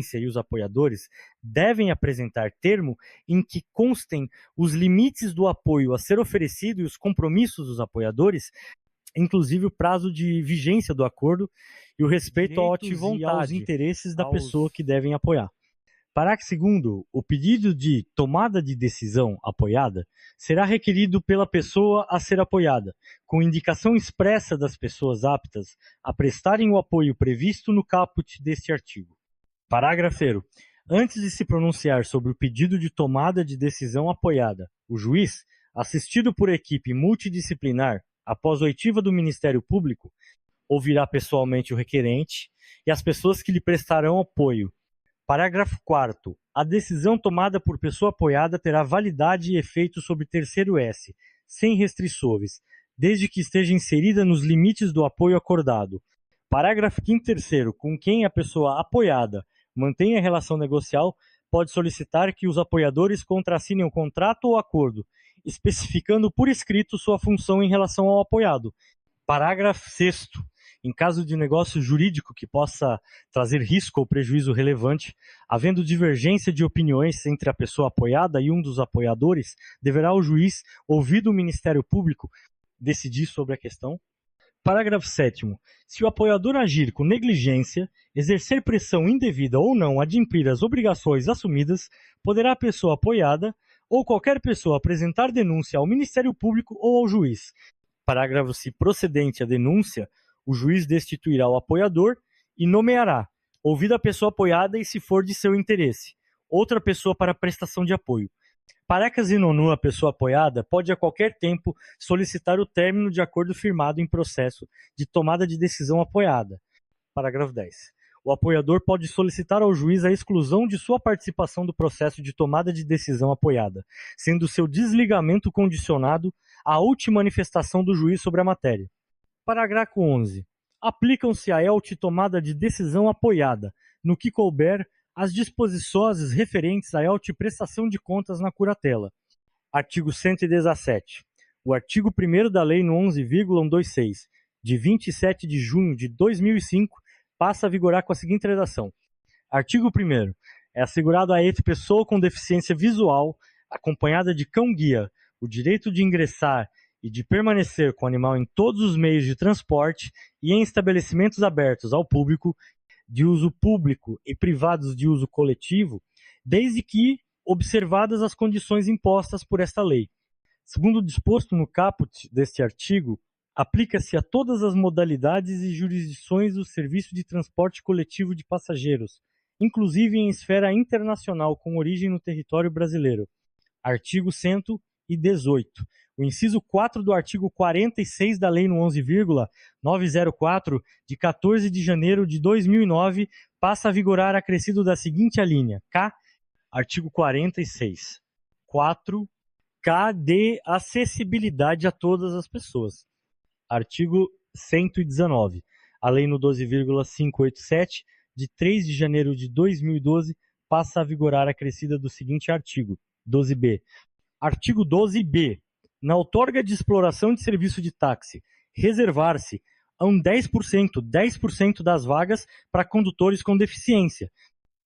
e os apoiadores devem apresentar termo em que constem os limites do apoio a ser oferecido e os compromissos dos apoiadores, inclusive o prazo de vigência do acordo e o respeito ao ato e vontade, aos interesses da pessoa que devem apoiar. Parágrafo 2º. O pedido de tomada de decisão apoiada será requerido pela pessoa a ser apoiada, com indicação expressa das pessoas aptas a prestarem o apoio previsto no caput deste artigo. Parágrafo 3º. Antes de se pronunciar sobre o pedido de tomada de decisão apoiada, o juiz, assistido por equipe multidisciplinar, após oitiva do Ministério Público, ouvirá pessoalmente o requerente e as pessoas que lhe prestarão apoio. Parágrafo 4º. A decisão tomada por pessoa apoiada terá validade e efeito sobre terceiro S, sem restrições, desde que esteja inserida nos limites do apoio acordado. Parágrafo 5º e 3º. Com quem a pessoa apoiada mantenha relação negocial, pode solicitar que os apoiadores contrassinem um contrato ou acordo, especificando por escrito sua função em relação ao apoiado. Parágrafo 6º. Em caso de negócio jurídico que possa trazer risco ou prejuízo relevante, havendo divergência de opiniões entre a pessoa apoiada e um dos apoiadores, deverá o juiz, ouvido o Ministério Público, decidir sobre a questão. Parágrafo 7º. Se o apoiador agir com negligência, exercer pressão indevida ou não adimplir as obrigações assumidas, poderá a pessoa apoiada ou qualquer pessoa apresentar denúncia ao Ministério Público ou ao juiz. Parágrafo: se procedente a denúncia, o juiz destituirá o apoiador e nomeará, ouvida a pessoa apoiada e, se for de seu interesse, outra pessoa para prestação de apoio. Parágrafo 9º. A pessoa apoiada pode a qualquer tempo solicitar o término de acordo firmado em processo de tomada de decisão apoiada. Parágrafo 10. O apoiador pode solicitar ao juiz a exclusão de sua participação do processo de tomada de decisão apoiada, sendo seu desligamento condicionado à última manifestação do juiz sobre a matéria. Parágrafo 11. Aplicam-se à ELTE tomada de decisão apoiada, no que couber, as disposições referentes à ELTE prestação de contas na curatela. Artigo 117. O artigo 1º da Lei no 11,126, de 27 de junho de 2005, passa a vigorar com a seguinte redação. Artigo 1º. É assegurado a pessoa com deficiência visual, acompanhada de cão-guia, o direito de ingressar e de permanecer com o animal em todos os meios de transporte e em estabelecimentos abertos ao público, de uso público e privados de uso coletivo, desde que observadas as condições impostas por esta lei. Segundo o disposto no caput deste artigo, aplica-se a todas as modalidades e jurisdições do serviço de transporte coletivo de passageiros, inclusive em esfera internacional com origem no território brasileiro. Artigo 118. O inciso 4 do artigo 46 da Lei no 11,904, de 14 de janeiro de 2009, passa a vigorar acrescido da seguinte alínea. K. Artigo 46. 4. K de acessibilidade a todas as pessoas. Artigo 119. A Lei no 12,587, de 3 de janeiro de 2012, passa a vigorar acrescida do seguinte artigo. 12b. Artigo 12b. Na outorga de exploração de serviço de táxi, reservar-se a 10% das vagas para condutores com deficiência.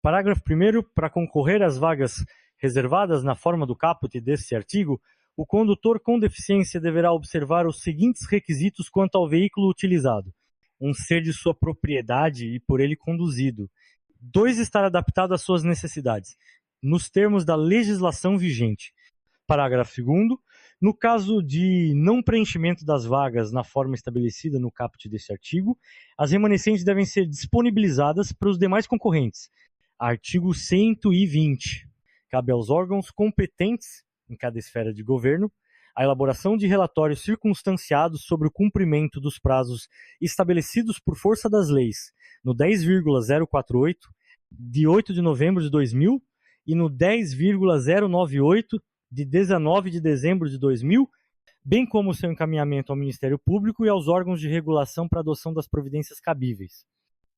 Parágrafo 1º. Para concorrer às vagas reservadas na forma do caput deste artigo, o condutor com deficiência deverá observar os seguintes requisitos quanto ao veículo utilizado: um ser de sua propriedade e por ele conduzido. 2. Estar adaptado às suas necessidades, nos termos da legislação vigente. Parágrafo 2º. No caso de não preenchimento das vagas na forma estabelecida no caput deste artigo, as remanescentes devem ser disponibilizadas para os demais concorrentes. Artigo 120. Cabe aos órgãos competentes, em cada esfera de governo, a elaboração de relatórios circunstanciados sobre o cumprimento dos prazos estabelecidos por força das leis no 10,048, de 8 de novembro de 2000, e no 10,098, de 19 de dezembro de 2000, bem como seu encaminhamento ao Ministério Público e aos órgãos de regulação para adoção das providências cabíveis.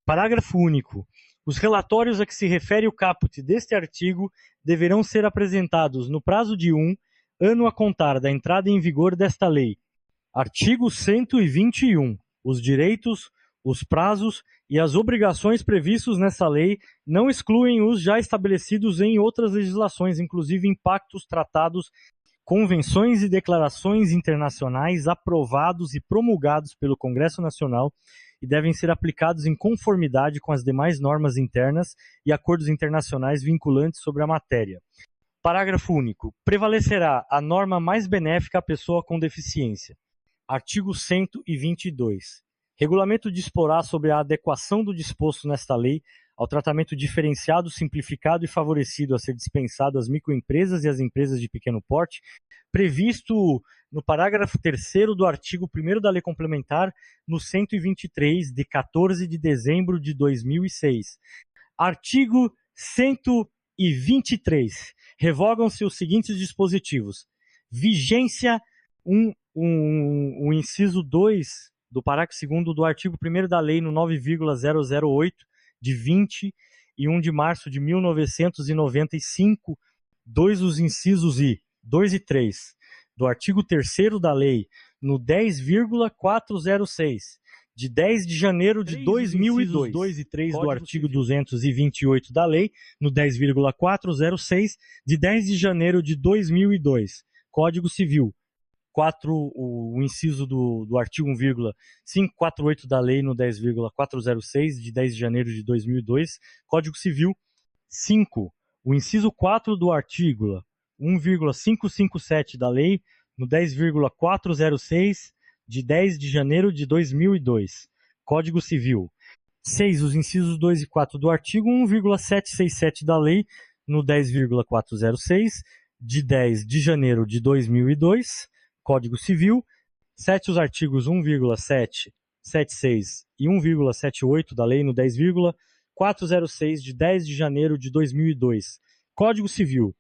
Parágrafo único. Os relatórios a que se refere o caput deste artigo deverão ser apresentados no prazo de 1 ano a contar da entrada em vigor desta lei. Artigo 121. Os direitos, os prazos E as obrigações previstas nessa lei não excluem os já estabelecidos em outras legislações, inclusive em pactos, tratados, convenções e declarações internacionais aprovados e promulgados pelo Congresso Nacional e devem ser aplicados em conformidade com as demais normas internas e acordos internacionais vinculantes sobre a matéria. Parágrafo único. Prevalecerá a norma mais benéfica à pessoa com deficiência. Artigo 122. Regulamento disporá sobre a adequação do disposto nesta lei ao tratamento diferenciado, simplificado e favorecido a ser dispensado às microempresas e às empresas de pequeno porte, previsto no parágrafo 3º do artigo 1º da Lei Complementar, no 123, de 14 de dezembro de 2006. Artigo 123. Revogam-se os seguintes dispositivos. Vigência o inciso 2 do parágrafo 2º do artigo 1º da lei no 9,008 de 21 de março de 1995, 2 os incisos 2 e 3 do artigo 3º da lei no 10,406 de 10 de janeiro de 2002, 2 e 3 do artigo 228 da lei no 10,406 de 10 de janeiro de 2002, Código Civil. 4, o inciso do artigo 1,548 da lei no 10,406, de 10 de janeiro de 2002, Código Civil. 5, o inciso 4 do artigo 1,557 da lei no 10,406, de 10 de janeiro de 2002, Código Civil. 6, os incisos 2 e 4 do artigo 1,767 da lei no 10,406, de 10 de janeiro de 2002, Código Civil. 7, os artigos 1,776 e 1,78 da lei no 10,406 de 10 de janeiro de 2002, Código Civil.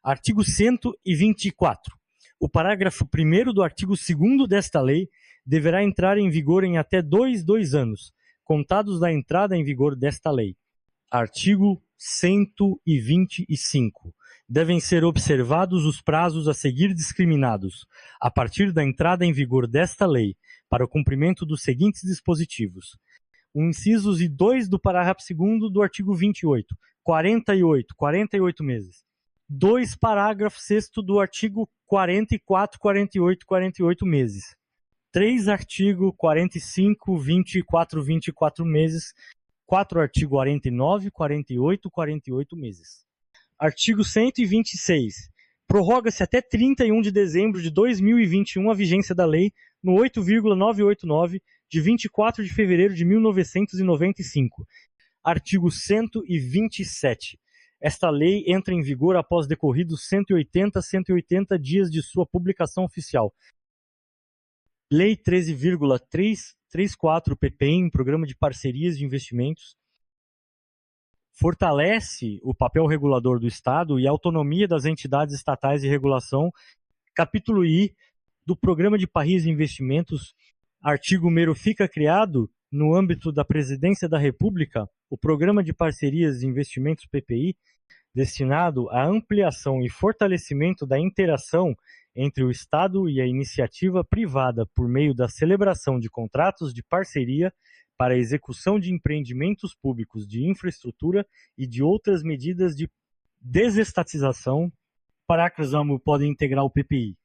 Artigo 124. O parágrafo 1º do artigo 2º desta lei deverá entrar em vigor em até 2 anos, contados da entrada em vigor desta lei. Artigo 125. Devem ser observados os prazos a seguir discriminados, a partir da entrada em vigor desta lei, para o cumprimento dos seguintes dispositivos. O incisos 2 do parágrafo 2º do artigo 28, 48 meses. 2, parágrafo 6º do artigo 44, 48 meses. 3, artigo 45, 24 meses. 4, artigo 49, 48 meses. Artigo 126. Prorroga-se até 31 de dezembro de 2021 a vigência da lei no 8,989 de 24 de fevereiro de 1995. Artigo 127. Esta lei entra em vigor após decorridos 180 dias de sua publicação oficial. Lei 13,334 PPEM, Programa de Parcerias de Investimentos, fortalece o papel regulador do Estado e a autonomia das entidades estatais de regulação. Capítulo I do Programa de Parcerias de Investimentos, artigo 1º, fica criado, no âmbito da Presidência da República, o Programa de Parcerias de Investimentos PPI, destinado à ampliação e fortalecimento da interação entre o Estado e a iniciativa privada por meio da celebração de contratos de parceria para a execução de empreendimentos públicos de infraestrutura e de outras medidas de desestatização. Parágrafo podem integrar o PPI.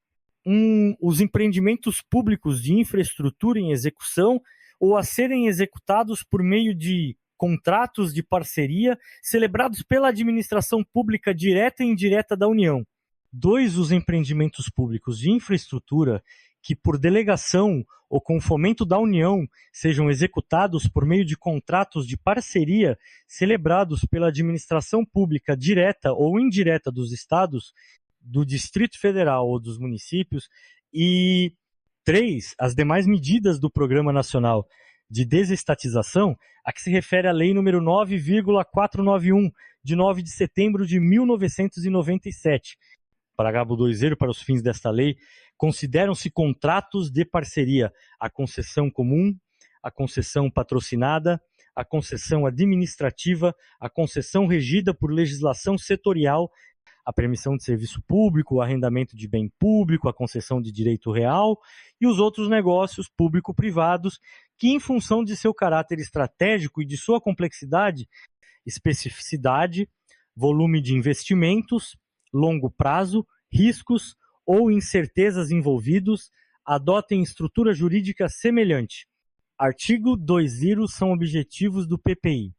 Os empreendimentos públicos de infraestrutura em execução ou a serem executados por meio de contratos de parceria celebrados pela administração pública direta e indireta da União. 2, os empreendimentos públicos de infraestrutura que, por delegação ou com fomento da União, sejam executados por meio de contratos de parceria celebrados pela administração pública direta ou indireta dos estados, do Distrito Federal ou dos municípios. E 3, as demais medidas do Programa Nacional de Desestatização, a que se refere a Lei nº 9,491, de 9 de setembro de 1997. Parágrafo 2º, para os fins desta lei, consideram-se contratos de parceria a concessão comum, a concessão patrocinada, a concessão administrativa, a concessão regida por legislação setorial, a permissão de serviço público, o arrendamento de bem público, a concessão de direito real e os outros negócios público-privados que, em função de seu caráter estratégico e de sua complexidade, especificidade, volume de investimentos, longo prazo, riscos ou incertezas envolvidos, adotem estrutura jurídica semelhante. Artigo 2 são objetivos do PPI.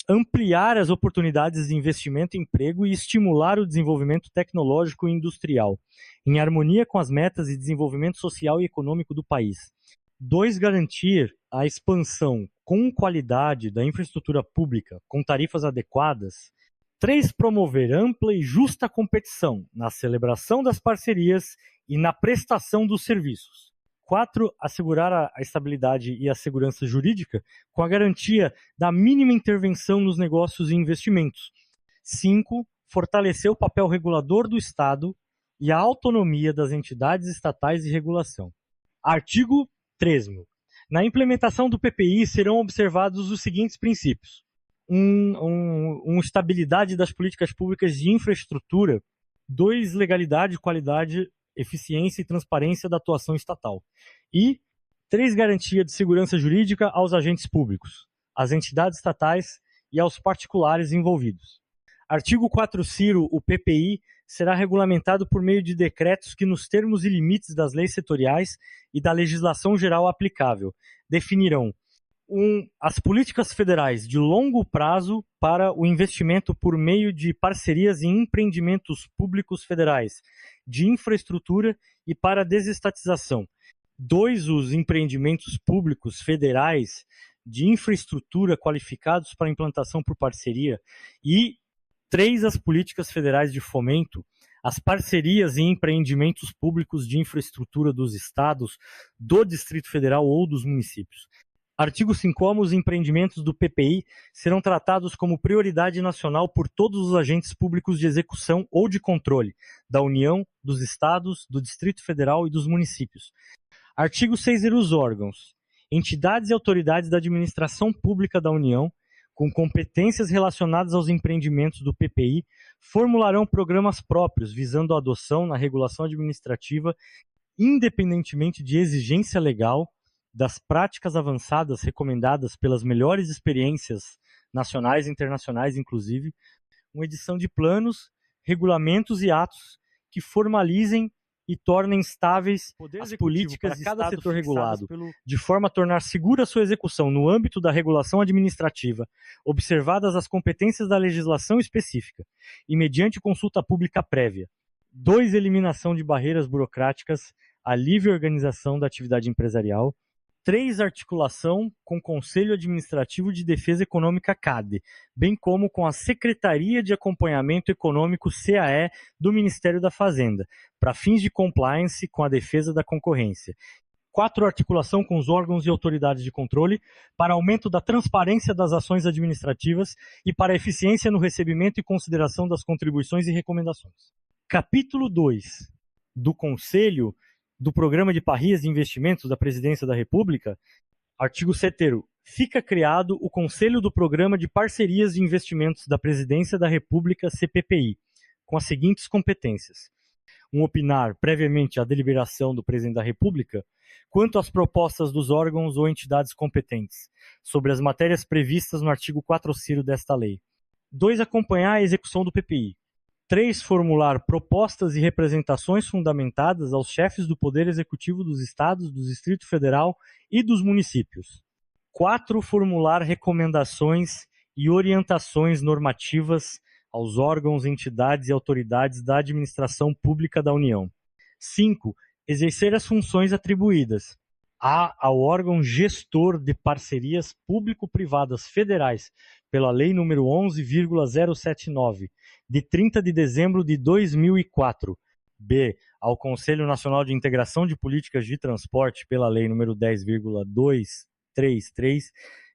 Ampliar as oportunidades de investimento e emprego e estimular o desenvolvimento tecnológico e industrial, em harmonia com as metas de desenvolvimento social e econômico do país. 2, garantir a expansão com qualidade da infraestrutura pública, com tarifas adequadas. 3, promover ampla e justa competição na celebração das parcerias e na prestação dos serviços. 4, assegurar a estabilidade e a segurança jurídica com a garantia da mínima intervenção nos negócios e investimentos. 5, fortalecer o papel regulador do Estado e a autonomia das entidades estatais de regulação. Artigo 3. Na implementação do PPI serão observados os seguintes princípios. Estabilidade das políticas públicas de infraestrutura. 2, legalidade, qualidade, eficiência e transparência da atuação estatal. E 3, garantia de segurança jurídica aos agentes públicos, às entidades estatais e aos particulares envolvidos. Artigo 4 Ciro, o PPI será regulamentado por meio de decretos que, nos termos e limites das leis setoriais e da legislação geral aplicável, definirão as políticas federais de longo prazo para o investimento por meio de parcerias em empreendimentos públicos federais, de infraestrutura e para a desestatização. 2, os empreendimentos públicos federais de infraestrutura qualificados para implantação por parceria. E 3, as políticas federais de fomento, as parcerias em empreendimentos públicos de infraestrutura dos estados, do Distrito Federal ou dos municípios. Artigo 5. Os empreendimentos do PPI serão tratados como prioridade nacional por todos os agentes públicos de execução ou de controle da União, dos estados, do Distrito Federal e dos municípios. Artigo 6. Os órgãos, entidades e autoridades da administração pública da União, com competências relacionadas aos empreendimentos do PPI, formularão programas próprios visando a adoção na regulação administrativa, independentemente de exigência legal, das práticas avançadas recomendadas pelas melhores experiências nacionais e internacionais, inclusive, uma edição de planos, regulamentos e atos que formalizem e tornem estáveis as políticas de cada setor regulado, de forma a tornar segura sua execução no âmbito da regulação administrativa, observadas as competências da legislação específica e mediante consulta pública prévia. 2, eliminação de barreiras burocráticas à livre organização da atividade empresarial. 3, articulação com o Conselho Administrativo de Defesa Econômica CADE, bem como com a Secretaria de Acompanhamento Econômico CAE do Ministério da Fazenda, para fins de compliance com a defesa da concorrência. 4, articulação com os órgãos e autoridades de controle para aumento da transparência das ações administrativas e para eficiência no recebimento e consideração das contribuições e recomendações. Capítulo 2 do Conselho do Programa de Parcerias de Investimentos da Presidência da República, artigo 7º, fica criado o Conselho do Programa de Parcerias de Investimentos da Presidência da República, CPPI, com as seguintes competências. Opinar previamente à deliberação do Presidente da República quanto às propostas dos órgãos ou entidades competentes sobre as matérias previstas no artigo 4 Ciro desta lei. 2, acompanhar a execução do PPI. 3, formular propostas e representações fundamentadas aos chefes do Poder Executivo dos Estados, do Distrito Federal e dos municípios. 4, formular recomendações e orientações normativas aos órgãos, entidades e autoridades da administração pública da União. 5, exercer as funções atribuídas ao órgão gestor de parcerias público-privadas federais pela Lei nº 11.079, de 30 de dezembro de 2004. B, ao Conselho Nacional de Integração de Políticas de Transporte pela Lei nº 10.233,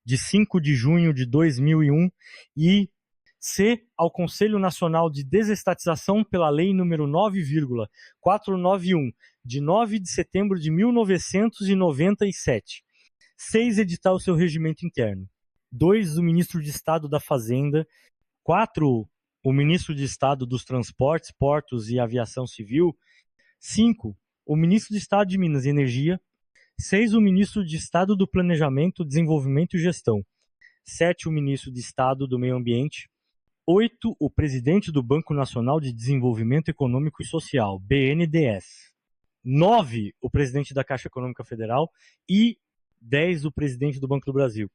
de 5 de junho de 2001. E C, ao Conselho Nacional de Desestatização pela Lei nº 9.491, de 9 de setembro de 1997. 6, editar o seu regimento interno. 2, o Ministro de Estado da Fazenda. 4, o Ministro de Estado dos Transportes, Portos e Aviação Civil. 5, o Ministro de Estado de Minas e Energia. 6, o ministro de Estado do Planejamento, Desenvolvimento e Gestão. 7, o ministro de Estado do Meio Ambiente. 8, o presidente do Banco Nacional de Desenvolvimento Econômico e Social, BNDES. 9, o presidente da Caixa Econômica Federal. E 10, o presidente do Banco do Brasil.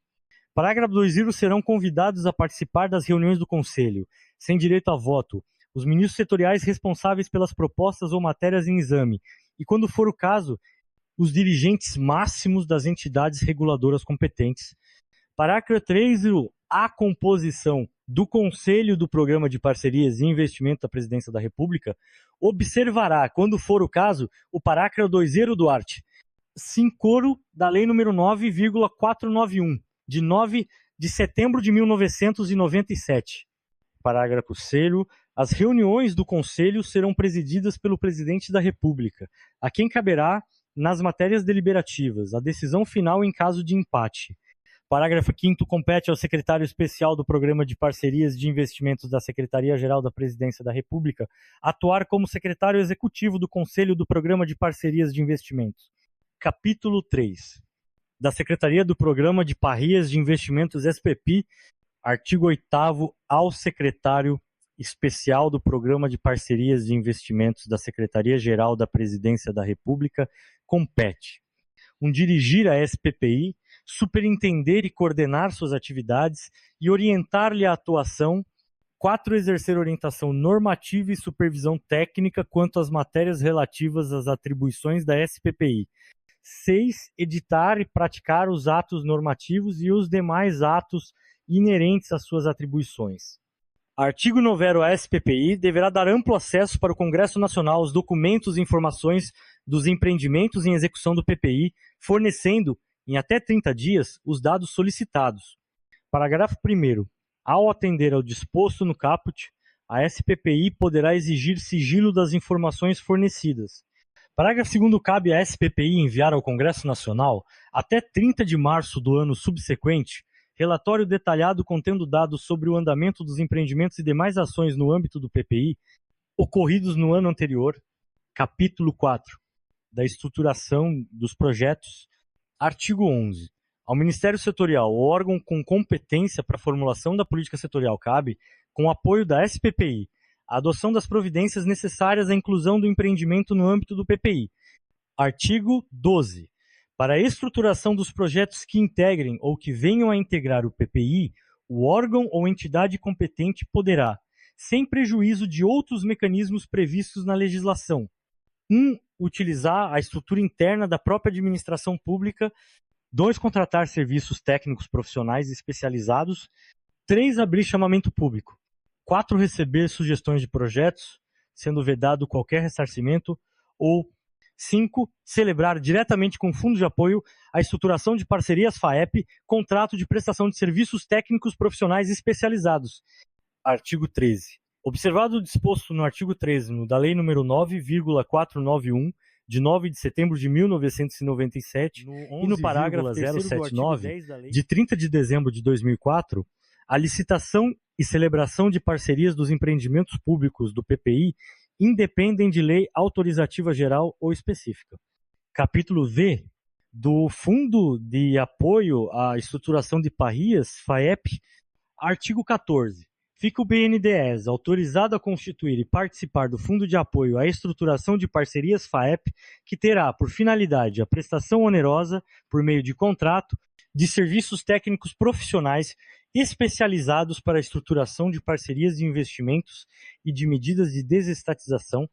Parágrafo 2, serão convidados a participar das reuniões do Conselho, sem direito a voto, os ministros setoriais responsáveis pelas propostas ou matérias em exame, e, quando for o caso, os dirigentes máximos das entidades reguladoras competentes. Parágrafo 3, a composição do Conselho do Programa de Parcerias e Investimento da Presidência da República observará, quando for o caso, o parágrafo 2 do art. 5 da Lei nº 9,491, de 9 de setembro de 1997. Parágrafo 3º. As reuniões do Conselho serão presididas pelo Presidente da República, a quem caberá, nas matérias deliberativas, a decisão final em caso de empate. Parágrafo 5º. Compete ao secretário especial do Programa de Parcerias de Investimentos da Secretaria-Geral da Presidência da República atuar como secretário executivo do Conselho do Programa de Parcerias de Investimentos. Capítulo 3. Da Secretaria do Programa de Parcerias de Investimentos SPPI, artigo 8º, ao secretário especial do Programa de Parcerias de Investimentos da Secretaria-Geral da Presidência da República compete: 1. Dirigir a SPPI, superintender e coordenar suas atividades e orientar-lhe a atuação. 4. Exercer orientação normativa e supervisão técnica quanto às matérias relativas às atribuições da SPPI. 6. Editar e praticar os atos normativos e os demais atos inerentes às suas atribuições. Artigo 9º. A SPPI deverá dar amplo acesso para o Congresso Nacional aos documentos e informações dos empreendimentos em execução do PPI, fornecendo, em até 30 dias, os dados solicitados. Parágrafo 1º. Ao atender ao disposto no caput, a SPPI poderá exigir sigilo das informações fornecidas. Parágrafo 2º. Cabe à SPPI enviar ao Congresso Nacional, até 30 de março do ano subsequente, relatório detalhado contendo dados sobre o andamento dos empreendimentos e demais ações no âmbito do PPI ocorridos no ano anterior. Capítulo 4. Da estruturação dos projetos. Artigo 11. Ao Ministério Setorial, o órgão com competência para a formulação da política setorial, cabe, com o apoio da SPPI, a adoção das providências necessárias à inclusão do empreendimento no âmbito do PPI. Artigo 12. Para a estruturação dos projetos que integrem ou que venham a integrar o PPI, o órgão ou entidade competente poderá, sem prejuízo de outros mecanismos previstos na legislação: 1. Utilizar a estrutura interna da própria administração pública. 2. Contratar serviços técnicos profissionais especializados. 3. Abrir chamamento público. 4. Receber sugestões de projetos, sendo vedado qualquer ressarcimento. Ou 5. Celebrar diretamente com o fundo de apoio a estruturação de parcerias FAEP, contrato de prestação de serviços técnicos profissionais especializados. Artigo 13. Observado o disposto no artigo 13 da Lei nº 9,491, de 9 de setembro de 1997, e no parágrafo 079, de 30 de dezembro de 2004, a licitação e celebração de parcerias dos empreendimentos públicos do PPI independem de lei autorizativa geral ou específica. Capítulo V do Fundo de Apoio à Estruturação de Parcerias, FAEP, artigo 14. Fica o BNDES autorizado a constituir e participar do Fundo de Apoio à Estruturação de Parcerias FAEP, que terá por finalidade a prestação onerosa, por meio de contrato, de serviços técnicos profissionais especializados para a estruturação de parcerias de investimentos e de medidas de desestatização.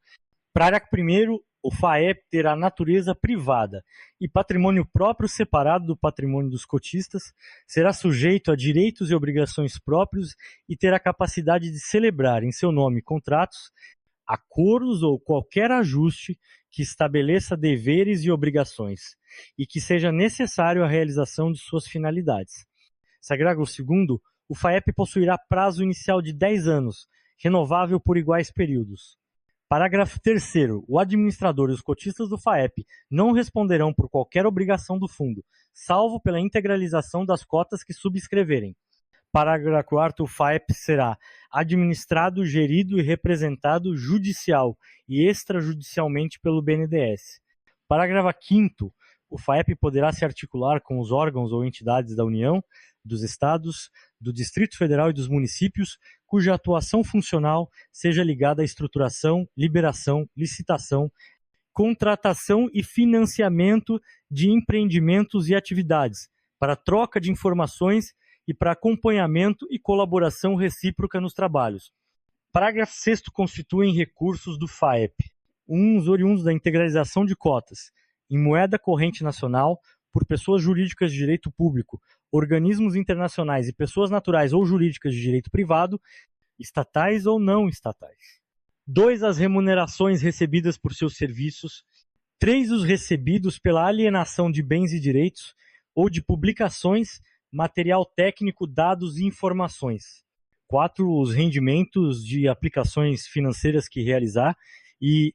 Parágrafo 1º. O FAEP terá natureza privada e patrimônio próprio separado do patrimônio dos cotistas, será sujeito a direitos e obrigações próprios e terá capacidade de celebrar em seu nome contratos, acordos ou qualquer ajuste que estabeleça deveres e obrigações e que seja necessário à realização de suas finalidades. Parágrafo 2º. O FAEP possuirá prazo inicial de 10 anos, renovável por iguais períodos. Parágrafo 3º. O administrador e os cotistas do FAEP não responderão por qualquer obrigação do fundo, salvo pela integralização das cotas que subscreverem. Parágrafo 4º. O FAEP será administrado, gerido e representado judicial e extrajudicialmente pelo BNDES. Parágrafo 5º. o FAEP poderá se articular com os órgãos ou entidades da União, dos Estados, do Distrito Federal e dos municípios, cuja atuação funcional seja ligada à estruturação, liberação, licitação, contratação e financiamento de empreendimentos e atividades, para troca de informações e para acompanhamento e colaboração recíproca nos trabalhos. Parágrafo 6º constituem recursos do FAEP, uns oriundos da integralização de cotas, em moeda corrente nacional, por pessoas jurídicas de direito público, organismos internacionais e pessoas naturais ou jurídicas de direito privado, estatais ou não estatais. 2. As remunerações recebidas por seus serviços. 3. Os recebidos pela alienação de bens e direitos ou de publicações, material técnico, dados e informações. 4. Os rendimentos de aplicações financeiras que realizar. E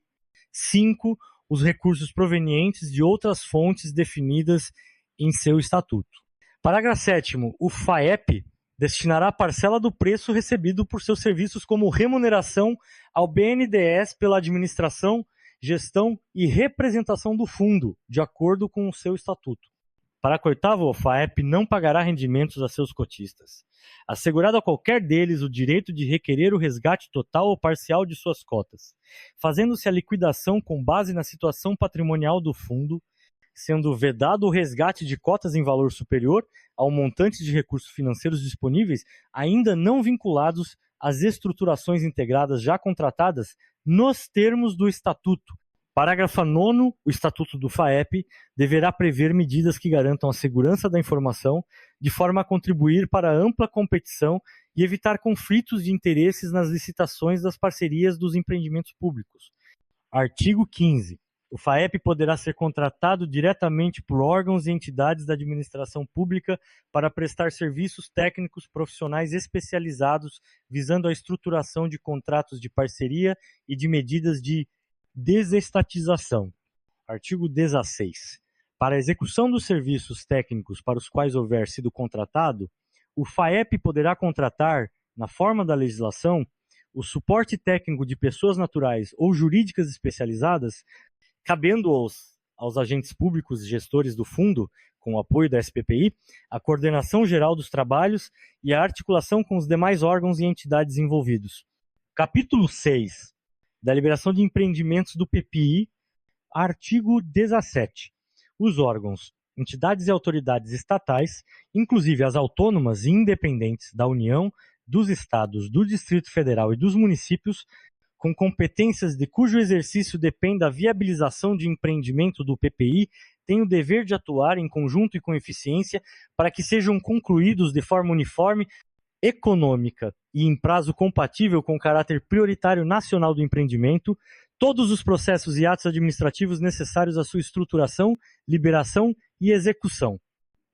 5. Os recursos provenientes de outras fontes definidas em seu estatuto. Parágrafo 7º. O FAEP destinará parcela do preço recebido por seus serviços como remuneração ao BNDES pela administração, gestão e representação do fundo, de acordo com o seu estatuto. Parágrafo 8º. O FAEP não pagará rendimentos a seus cotistas, assegurado a qualquer deles o direito de requerer o resgate total ou parcial de suas cotas, fazendo-se a liquidação com base na situação patrimonial do fundo, sendo vedado o resgate de cotas em valor superior ao montante de recursos financeiros disponíveis ainda não vinculados às estruturações integradas já contratadas nos termos do Estatuto. Parágrafo 9º. O Estatuto do FAEP deverá prever medidas que garantam a segurança da informação, de forma a contribuir para a ampla competição e evitar conflitos de interesses nas licitações das parcerias dos empreendimentos públicos. Artigo 15º. O FAEP poderá ser contratado diretamente por órgãos e entidades da administração pública para prestar serviços técnicos profissionais especializados, visando a estruturação de contratos de parceria e de medidas de desestatização. Artigo 16. Para a execução dos serviços técnicos para os quais houver sido contratado, o FAEP poderá contratar, na forma da legislação, o suporte técnico de pessoas naturais ou jurídicas especializadas, cabendo aos agentes públicos e gestores do fundo, com o apoio da SPPI, a coordenação geral dos trabalhos e a articulação com os demais órgãos e entidades envolvidos. Capítulo 6. Da liberação de empreendimentos do PPI, artigo 17. Os órgãos, entidades e autoridades estatais, inclusive as autônomas e independentes da União, dos Estados, do Distrito Federal e dos municípios, com competências de cujo exercício depende a viabilização de empreendimento do PPI, têm o dever de atuar em conjunto e com eficiência para que sejam concluídos de forma uniforme, econômica e em prazo compatível com o caráter prioritário nacional do empreendimento, todos os processos e atos administrativos necessários à sua estruturação, liberação e execução.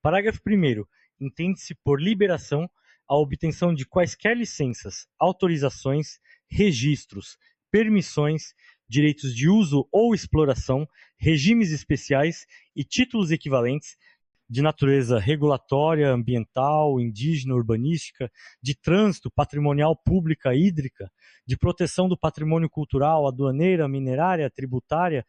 Parágrafo 1º. Entende-se por liberação a obtenção de quaisquer licenças, autorizações, registros, permissões, direitos de uso ou exploração, regimes especiais e títulos equivalentes de natureza regulatória, ambiental, indígena, urbanística, de trânsito, patrimonial, pública, hídrica, de proteção do patrimônio cultural, aduaneira, minerária, tributária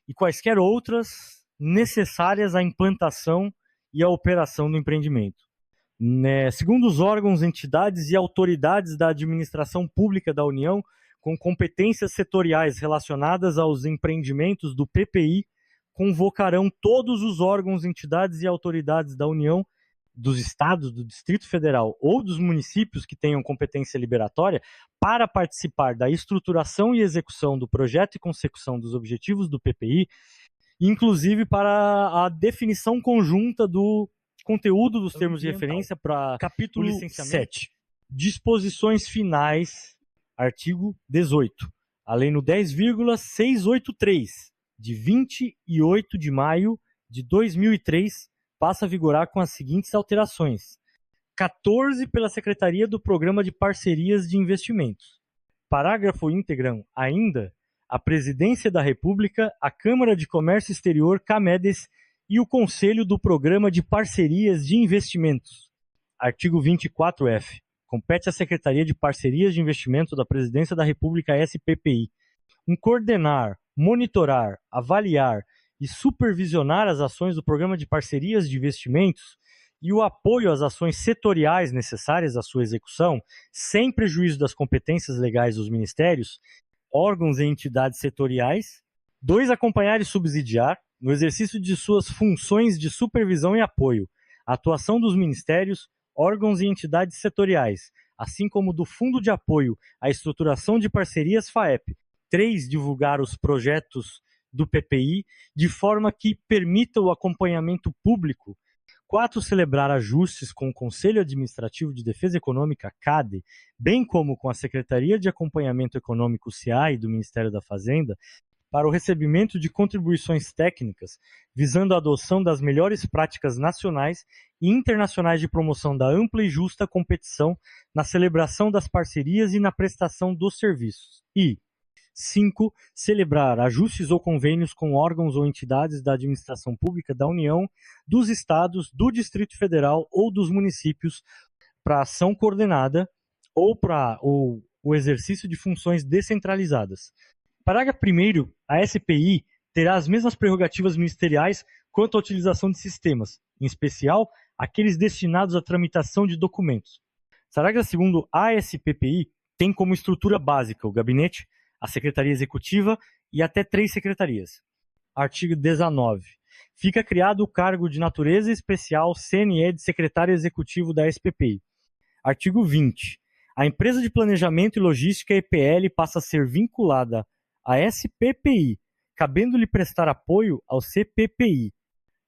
e quaisquer outras necessárias à implantação e à operação do empreendimento. Segundo os órgãos, entidades e autoridades da administração pública da União com competências setoriais relacionadas aos empreendimentos do PPI, convocarão todos os órgãos, entidades e autoridades da União, dos Estados, do Distrito Federal ou dos municípios que tenham competência liberatória para participar da estruturação e execução do projeto e consecução dos objetivos do PPI, inclusive para a definição conjunta do conteúdo dos termos de referência para capítulo 7. Disposições finais, artigo 18. A lei no 10,683, de 28 de maio de 2003, passa a vigorar com as seguintes alterações. 14 pela Secretaria do Programa de Parcerias de Investimentos. Parágrafo íntegro ainda, a Presidência da República, a Câmara de Comércio Exterior, CAMEDES, e o Conselho do Programa de Parcerias de Investimentos. Artigo 24F. Compete à Secretaria de Parcerias de Investimento da Presidência da República, SPPI, coordenar, monitorar, avaliar e supervisionar as ações do Programa de Parcerias de Investimentos e o apoio às ações setoriais necessárias à sua execução, sem prejuízo das competências legais dos ministérios, órgãos e entidades setoriais. 2. Acompanhar e subsidiar, no exercício de suas funções de supervisão e apoio, a atuação dos ministérios, órgãos e entidades setoriais, assim como do Fundo de Apoio à Estruturação de Parcerias FAEP. 3. Divulgar os projetos do PPI de forma que permita o acompanhamento público. 4. Celebrar ajustes com o Conselho Administrativo de Defesa Econômica, CADE, bem como com a Secretaria de Acompanhamento Econômico, SEAI, do Ministério da Fazenda, para o recebimento de contribuições técnicas, visando a adoção das melhores práticas nacionais e internacionais de promoção da ampla e justa competição na celebração das parcerias e na prestação dos serviços. E 5. Celebrar ajustes ou convênios com órgãos ou entidades da administração pública da União, dos Estados, do Distrito Federal ou dos municípios para ação coordenada ou para o exercício de funções descentralizadas. Parágrafo 1º. A SPI terá as mesmas prerrogativas ministeriais quanto à utilização de sistemas, em especial aqueles destinados à tramitação de documentos. Parágrafo 2º. A SPPI tem como estrutura básica o gabinete, a Secretaria Executiva e até 3 secretarias. Artigo 19. Fica criado o cargo de natureza especial CNE de Secretário Executivo da SPPI. Artigo 20. A empresa de planejamento e logística EPL passa a ser vinculada à SPPI, cabendo-lhe prestar apoio ao CPPI.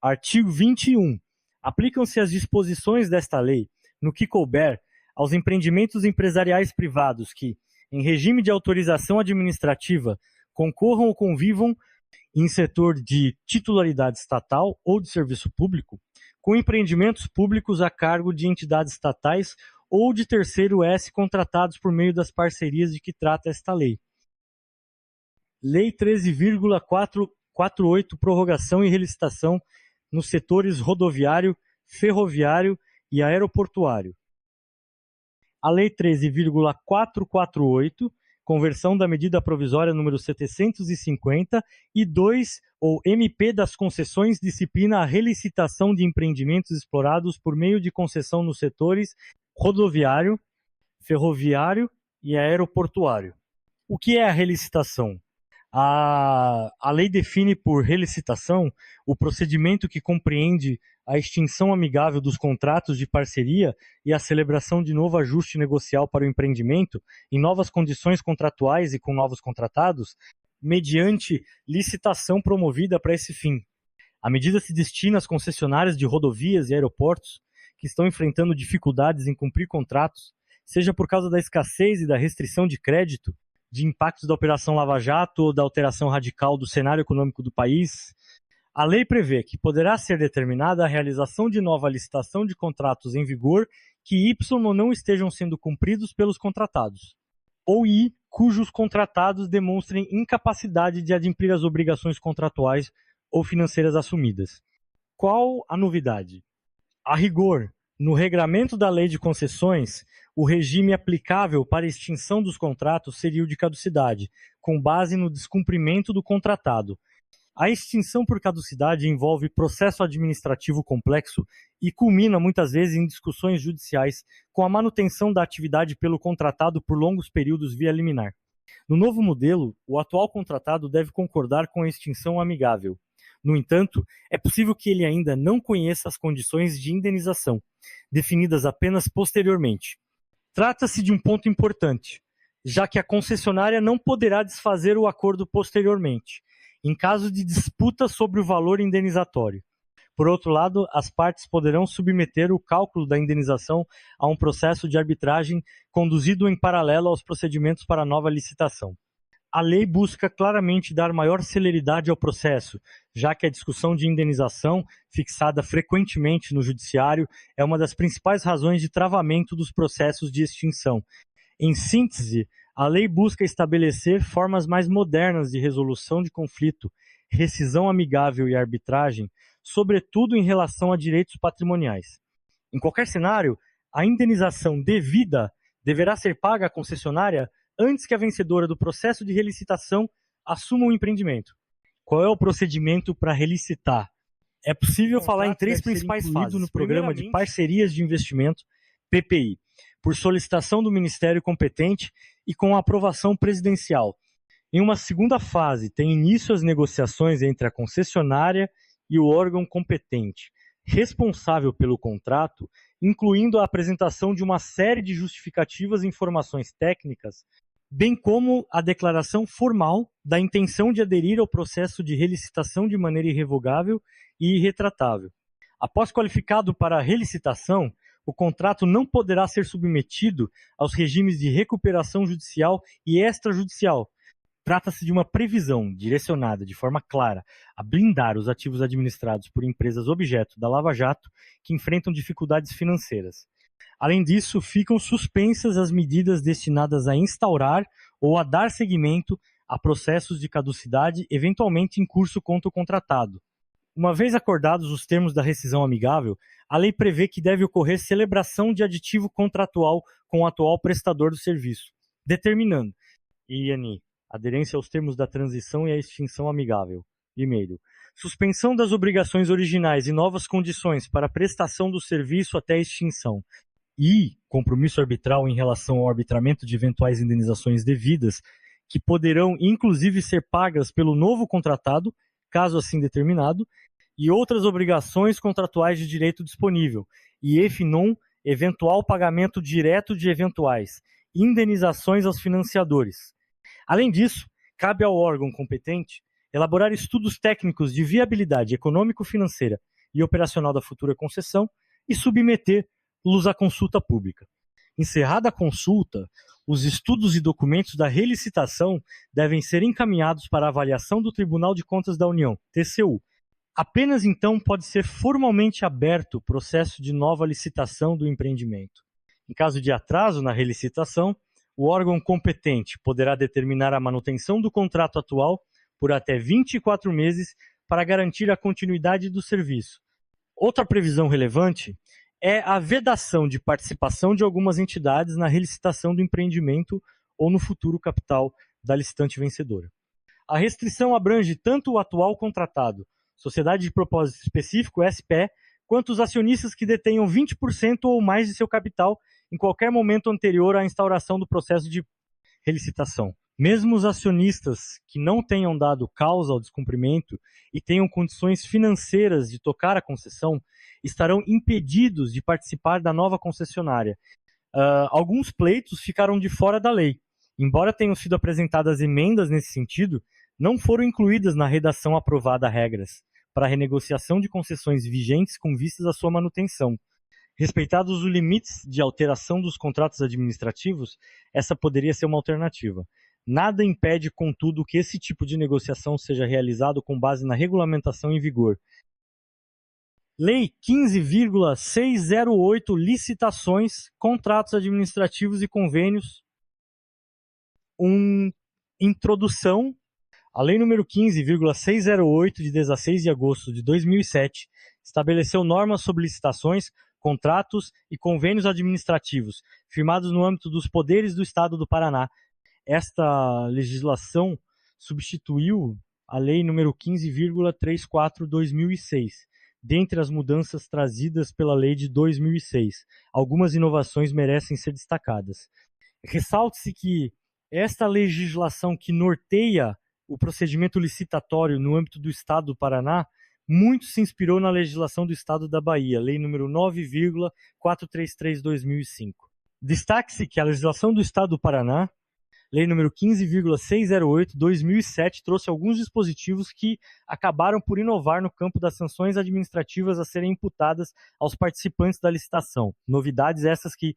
Artigo 21. Aplicam-se as disposições desta lei, no que couber, aos empreendimentos empresariais privados que, em regime de autorização administrativa, concorram ou convivam em setor de titularidade estatal ou de serviço público, com empreendimentos públicos a cargo de entidades estatais ou de terceiro S contratados por meio das parcerias de que trata esta lei. Lei 13,448, prorrogação e relicitação nos setores rodoviário, ferroviário e aeroportuário. A Lei 13,448, conversão da medida provisória número 750 e 2, ou MP das concessões, disciplina a relicitação de empreendimentos explorados por meio de concessão nos setores rodoviário, ferroviário e aeroportuário. O que é a relicitação? A lei define por relicitação o procedimento que compreende a extinção amigável dos contratos de parceria e a celebração de novo ajuste negocial para o empreendimento em novas condições contratuais e com novos contratados, mediante licitação promovida para esse fim. A medida se destina às concessionárias de rodovias e aeroportos que estão enfrentando dificuldades em cumprir contratos, seja por causa da escassez e da restrição de crédito, de impactos da Operação Lava Jato ou da alteração radical do cenário econômico do país. A lei prevê que poderá ser determinada a realização de nova licitação de contratos em vigor que y ou não estejam sendo cumpridos pelos contratados, ou i cujos contratados demonstrem incapacidade de adimplir as obrigações contratuais ou financeiras assumidas. Qual a novidade? A rigor, no regramento da Lei de Concessões, o regime aplicável para a extinção dos contratos seria o de caducidade, com base no descumprimento do contratado. A extinção por caducidade envolve processo administrativo complexo e culmina muitas vezes em discussões judiciais com a manutenção da atividade pelo contratado por longos períodos via liminar. No novo modelo, o atual contratado deve concordar com a extinção amigável. No entanto, é possível que ele ainda não conheça as condições de indenização, definidas apenas posteriormente. Trata-se de um ponto importante, já que a concessionária não poderá desfazer o acordo posteriormente, em caso de disputa sobre o valor indenizatório. Por outro lado, as partes poderão submeter o cálculo da indenização a um processo de arbitragem conduzido em paralelo aos procedimentos para a nova licitação. A lei busca claramente dar maior celeridade ao processo, já que a discussão de indenização, fixada frequentemente no judiciário, é uma das principais razões de travamento dos processos de extinção. Em síntese, a lei busca estabelecer formas mais modernas de resolução de conflito, rescisão amigável e arbitragem, sobretudo em relação a direitos patrimoniais. Em qualquer cenário, a indenização devida deverá ser paga à concessionária antes que a vencedora do processo de relicitação assuma o empreendimento. Qual é o procedimento para relicitar? É possível falar em 3 principais fases no programa de parcerias de investimento, PPI, por solicitação do Ministério competente e com a aprovação presidencial. Em uma segunda fase, tem início as negociações entre a concessionária e o órgão competente, responsável pelo contrato, incluindo a apresentação de uma série de justificativas e informações técnicas, bem como a declaração formal da intenção de aderir ao processo de relicitação de maneira irrevogável e irretratável. Após qualificado para a relicitação, o contrato não poderá ser submetido aos regimes de recuperação judicial e extrajudicial. Trata-se de uma previsão direcionada de forma clara a blindar os ativos administrados por empresas objeto da Lava Jato que enfrentam dificuldades financeiras. Além disso, ficam suspensas as medidas destinadas a instaurar ou a dar seguimento a processos de caducidade eventualmente em curso contra o contratado. Uma vez acordados os termos da rescisão amigável, a lei prevê que deve ocorrer celebração de aditivo contratual com o atual prestador do serviço, determinando, INI, aderência aos termos da transição e a extinção amigável. Primeiro, suspensão das obrigações originais e novas condições para a prestação do serviço até a extinção. E compromisso arbitral em relação ao arbitramento de eventuais indenizações devidas, que poderão inclusive ser pagas pelo novo contratado, caso assim determinado, e outras obrigações contratuais de direito disponível, e non eventual pagamento direto de eventuais indenizações aos financiadores. Além disso, cabe ao órgão competente elaborar estudos técnicos de viabilidade econômico-financeira e operacional da futura concessão e submeter-los à consulta pública. Encerrada a consulta, os estudos e documentos da relicitação devem ser encaminhados para avaliação do Tribunal de Contas da União, TCU. Apenas então pode ser formalmente aberto o processo de nova licitação do empreendimento. Em caso de atraso na relicitação, o órgão competente poderá determinar a manutenção do contrato atual por até 24 meses para garantir a continuidade do serviço. Outra previsão relevante é a vedação de participação de algumas entidades na relicitação do empreendimento ou no futuro capital da licitante vencedora. A restrição abrange tanto o atual contratado, Sociedade de Propósito Específico, SPE, quanto os acionistas que detenham 20% ou mais de seu capital em qualquer momento anterior à instauração do processo de relicitação. Mesmo os acionistas que não tenham dado causa ao descumprimento e tenham condições financeiras de tocar a concessão, estarão impedidos de participar da nova concessionária. Alguns pleitos ficaram de fora da lei. Embora tenham sido apresentadas emendas nesse sentido, não foram incluídas na redação aprovada regras para a renegociação de concessões vigentes com vistas à sua manutenção. Respeitados os limites de alteração dos contratos administrativos, essa poderia ser uma alternativa. Nada impede, contudo, que esse tipo de negociação seja realizado com base na regulamentação em vigor. Lei 15.608, licitações, contratos administrativos e convênios. Introdução. A Lei nº 15.608, de 16 de agosto de 2007, estabeleceu normas sobre licitações, contratos e convênios administrativos, firmados no âmbito dos poderes do Estado do Paraná. Esta legislação substituiu a Lei nº 15.34/2006, dentre as mudanças trazidas pela Lei de 2006. Algumas inovações merecem ser destacadas. Ressalte-se que esta legislação que norteia o procedimento licitatório no âmbito do Estado do Paraná muito se inspirou na legislação do Estado da Bahia, Lei nº 9.433/2005. Destaque-se que a legislação do Estado do Paraná, Lei nº 15.608/2007, trouxe alguns dispositivos que acabaram por inovar no campo das sanções administrativas a serem imputadas aos participantes da licitação. Novidades essas que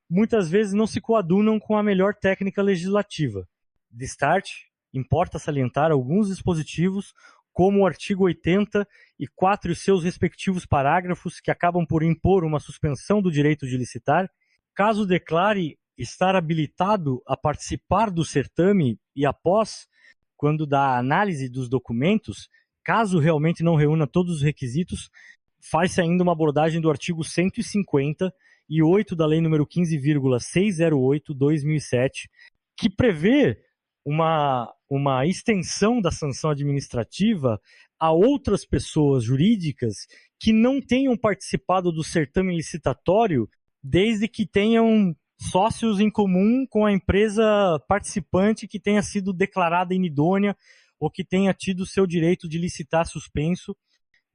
muitas vezes não se coadunam com a melhor técnica legislativa. Destarte, importa salientar alguns dispositivos, como o artigo 84 e seus respectivos parágrafos, que acabam por impor uma suspensão do direito de licitar, caso declare estar habilitado a participar do certame e após, quando da análise dos documentos, caso realmente não reúna todos os requisitos, faz-se ainda uma abordagem do artigo 158 da Lei nº 15.608/2007, que prevê uma extensão da sanção administrativa a outras pessoas jurídicas que não tenham participado do certame licitatório, desde que tenham sócios em comum com a empresa participante que tenha sido declarada inidônea ou que tenha tido seu direito de licitar suspenso.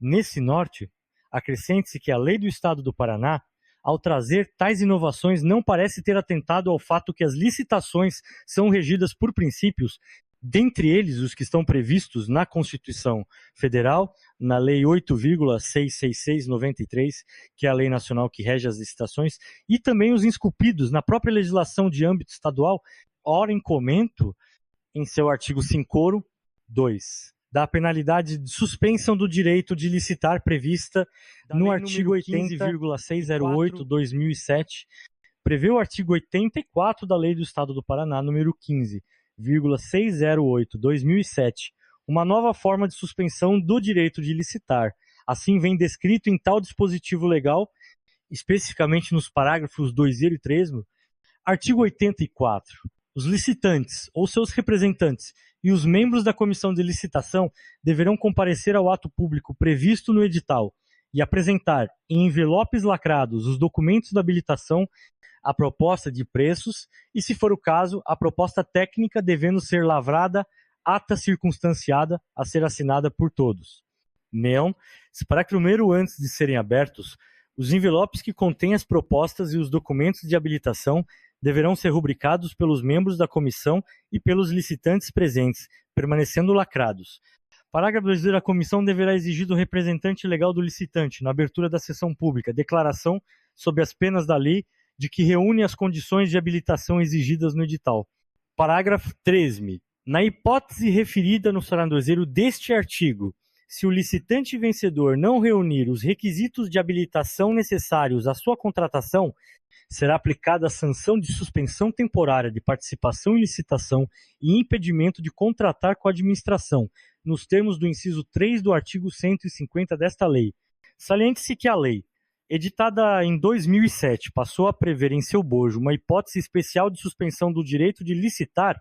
Nesse norte, acrescente-se que a lei do Estado do Paraná, ao trazer tais inovações, não parece ter atentado ao fato que as licitações são regidas por princípios, dentre eles os que estão previstos na Constituição Federal, na Lei 8,666/93, que é a lei nacional que rege as licitações, e também os esculpidos na própria legislação de âmbito estadual, ora em comento, em seu artigo 5º, 2, da penalidade de suspensão do direito de licitar prevista no artigo 15,608/2007, prevê o artigo 84 da Lei do Estado do Paraná, número 15,608/2007, uma nova forma de suspensão do direito de licitar. Assim vem descrito em tal dispositivo legal, especificamente nos parágrafos 2º e 3º, artigo 84. Os licitantes ou seus representantes e os membros da comissão de licitação deverão comparecer ao ato público previsto no edital e apresentar em envelopes lacrados os documentos da habilitação, a proposta de preços e, se for o caso, a proposta técnica, devendo ser lavrada ata circunstanciada a ser assinada por todos. Neon, para que primeiro, antes de serem abertos, os envelopes que contêm as propostas e os documentos de habilitação deverão ser rubricados pelos membros da comissão e pelos licitantes presentes, permanecendo lacrados. Parágrafo 2. A comissão deverá exigir do representante legal do licitante, na abertura da sessão pública, declaração, sob as penas da lei, de que reúne as condições de habilitação exigidas no edital. Parágrafo 13. Na hipótese referida no parágrafo 2º deste artigo, se o licitante vencedor não reunir os requisitos de habilitação necessários à sua contratação, será aplicada a sanção de suspensão temporária de participação em licitação e impedimento de contratar com a administração, nos termos do inciso 3 do artigo 150 desta lei. Saliente-se que a lei, editada em 2007, passou a prever em seu bojo uma hipótese especial de suspensão do direito de licitar.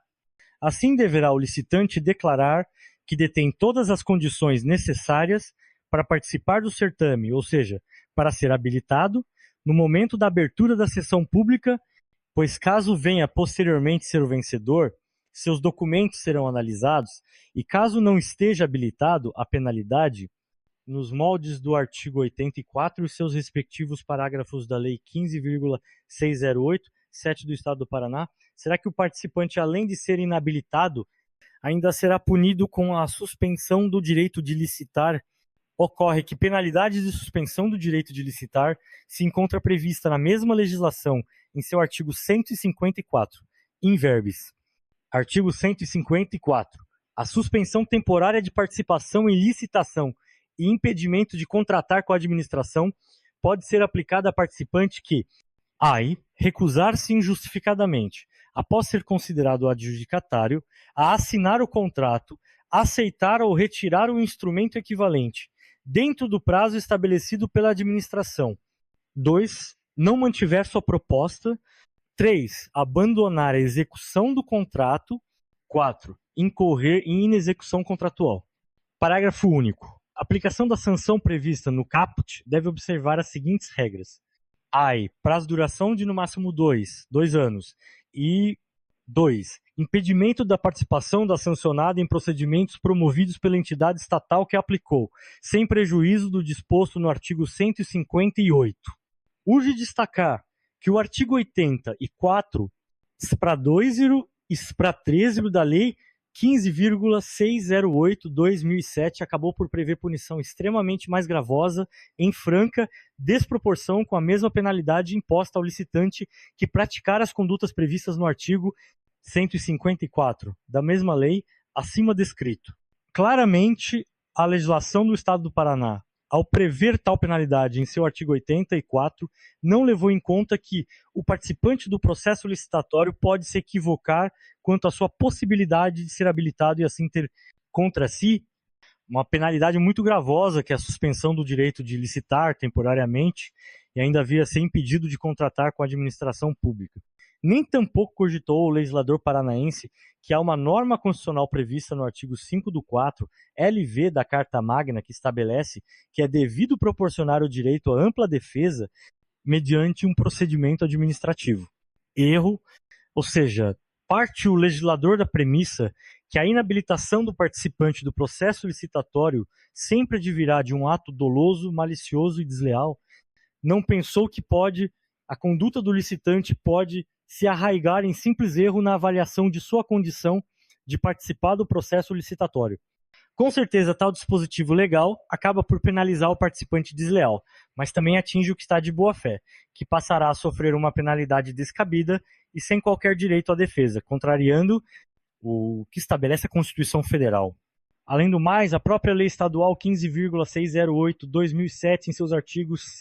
Assim deverá o licitante declarar que detém todas as condições necessárias para participar do certame, ou seja, para ser habilitado, no momento da abertura da sessão pública, pois caso venha posteriormente ser o vencedor, seus documentos serão analisados e caso não esteja habilitado, a penalidade, nos moldes do artigo 84 e seus respectivos parágrafos da Lei 15,608, 7 do Estado do Paraná, será que o participante, além de ser inabilitado, ainda será punido com a suspensão do direito de licitar. Ocorre que penalidade de suspensão do direito de licitar se encontra prevista na mesma legislação em seu artigo 154, in verbis. Artigo 154. A suspensão temporária de participação em licitação e impedimento de contratar com a administração pode ser aplicada a participante que, ai, recusar-se injustificadamente, após ser considerado adjudicatário, a assinar o contrato, aceitar ou retirar o instrumento equivalente, dentro do prazo estabelecido pela administração. 2. Não mantiver sua proposta. 3. Abandonar a execução do contrato. 4. Incorrer em inexecução contratual. Parágrafo único. A aplicação da sanção prevista no caput deve observar as seguintes regras. Ai, prazo de duração de no máximo 2 anos. E 2. Impedimento da participação da sancionada em procedimentos promovidos pela entidade estatal que aplicou, sem prejuízo do disposto no artigo 158. Urge destacar que o artigo 84, SPRA 2 e SPRA 13 da Lei 15,608/2007 acabou por prever punição extremamente mais gravosa, em franca desproporção com a mesma penalidade imposta ao licitante que praticar as condutas previstas no artigo 154 da mesma lei, acima descrito. Claramente, a legislação do Estado do Paraná, ao prever tal penalidade em seu artigo 84, não levou em conta que o participante do processo licitatório pode se equivocar quanto à sua possibilidade de ser habilitado e assim ter contra si uma penalidade muito gravosa, que é a suspensão do direito de licitar temporariamente, e ainda havia ser impedido de contratar com a administração pública. Nem tampouco cogitou o legislador paranaense que há uma norma constitucional prevista no artigo 5 do 4, LV da Carta Magna, que estabelece que é devido proporcionar o direito à ampla defesa mediante um procedimento administrativo. Erro, ou seja, parte o legislador da premissa que a inabilitação do participante do processo licitatório sempre advirá de um ato doloso, malicioso e desleal, não pensou que a conduta do licitante pode se arraigar em simples erro na avaliação de sua condição de participar do processo licitatório. Com certeza, tal dispositivo legal acaba por penalizar o participante desleal, mas também atinge o que está de boa-fé, que passará a sofrer uma penalidade descabida e sem qualquer direito à defesa, contrariando o que estabelece a Constituição Federal. Além do mais, a própria Lei Estadual 15,608/2007, em seus artigos